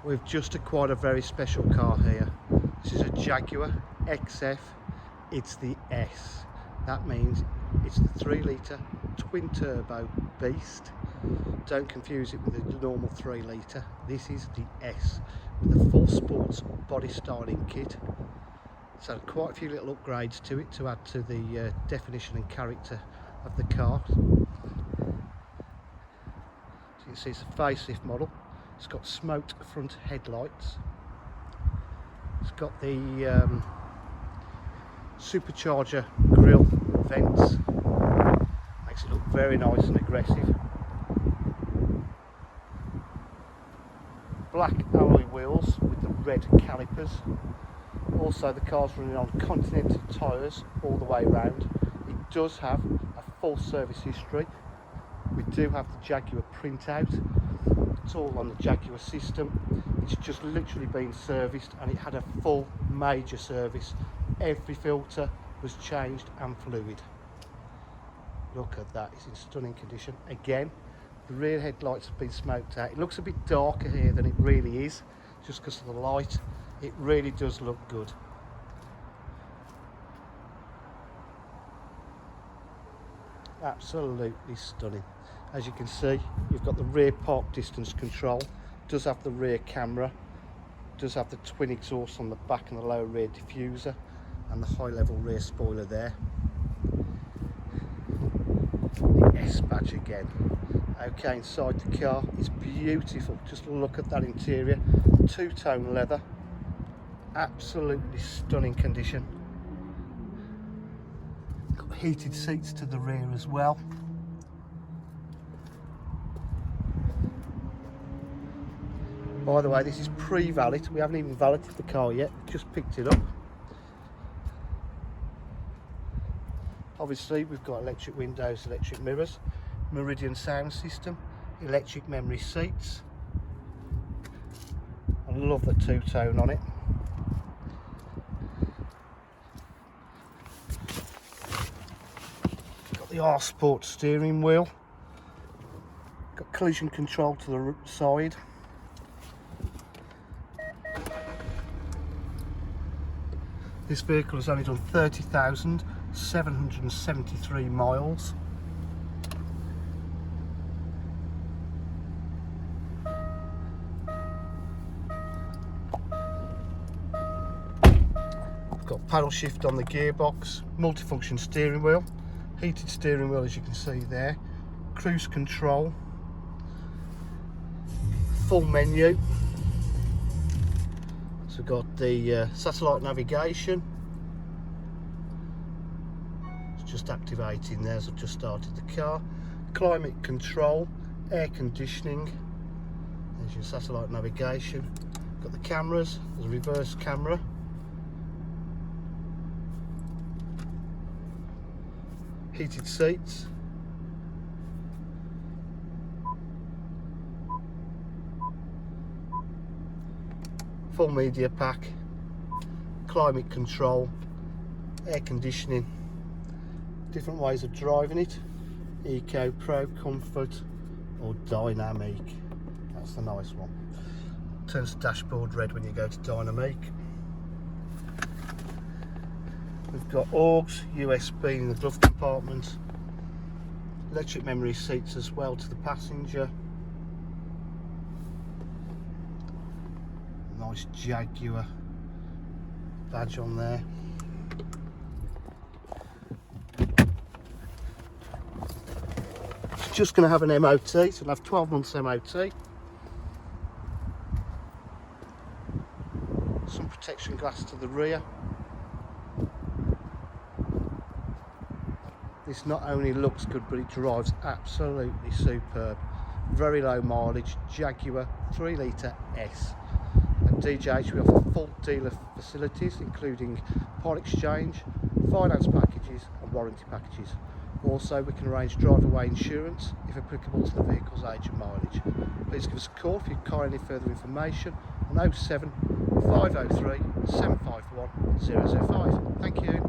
We've just acquired a very special car here. This is a Jaguar XF. It's the S. That means it's the 3-litre twin turbo beast. Don't confuse it with the normal 3-litre. This is the S with the full sports body styling kit. So quite a few little upgrades to it to add to the definition and character of the car. So you can see it's a facelift model. It's got smoked front headlights. It's got the supercharger grille vents. Makes it look very nice and aggressive. Black alloy wheels with the red calipers. Also the car's running on Continental tyres all the way around. It does have a full service history. We do have the Jaguar printout. It's all on the Jaguar system. It's just literally been serviced and it had a full major service. Every filter was changed and fluid. Look at that, it's in stunning condition. Again, the rear headlights have been smoked out. It looks a bit darker here than it really is, just because of the light. It really does look good. Absolutely stunning. As you can see, you've got the rear park distance control. Does have the rear camera. Does have the twin exhaust on the back and the lower rear diffuser, and the high level rear spoiler there. The S badge again. Okay, inside the car is beautiful. Just look at that interior. Two-tone leather. Absolutely stunning condition. Got heated seats to the rear as well. By the way, this is pre-valet. We haven't even valeted the car yet. Just picked it up. Obviously, we've got electric windows, electric mirrors, Meridian sound system, electric memory seats. I love the two-tone on it. Got the R-Sport steering wheel. Got collision control to the side. This vehicle has only done 30,773 miles. Got paddle shift on the gearbox, multifunction steering wheel, heated steering wheel as you can see there, cruise control, full menu. So we've got the satellite navigation. It's just activating there as I've just started the car. Climate control, air conditioning. There's your satellite navigation. Got the cameras, there's a reverse camera. Heated seats. Full media pack, climate control, air conditioning, different ways of driving it, Eco, Pro, Comfort or Dynamic. That's the nice one. Turns the dashboard red when you go to Dynamic. We've got AUX, USB in the glove compartment, electric memory seats as well to the passenger. Nice Jaguar badge on there. It's just going to have an MOT, so it'll have 12 months MOT. Some protection glass to the rear. This not only looks good, but it drives absolutely superb. Very low mileage Jaguar 3-litre S. At DJH we offer full dealer facilities including part exchange, finance packages and warranty packages. Also we can arrange drive-away insurance if applicable to the vehicle's age and mileage. Please give us a call if you require any further information on 07 503 751 005. Thank you.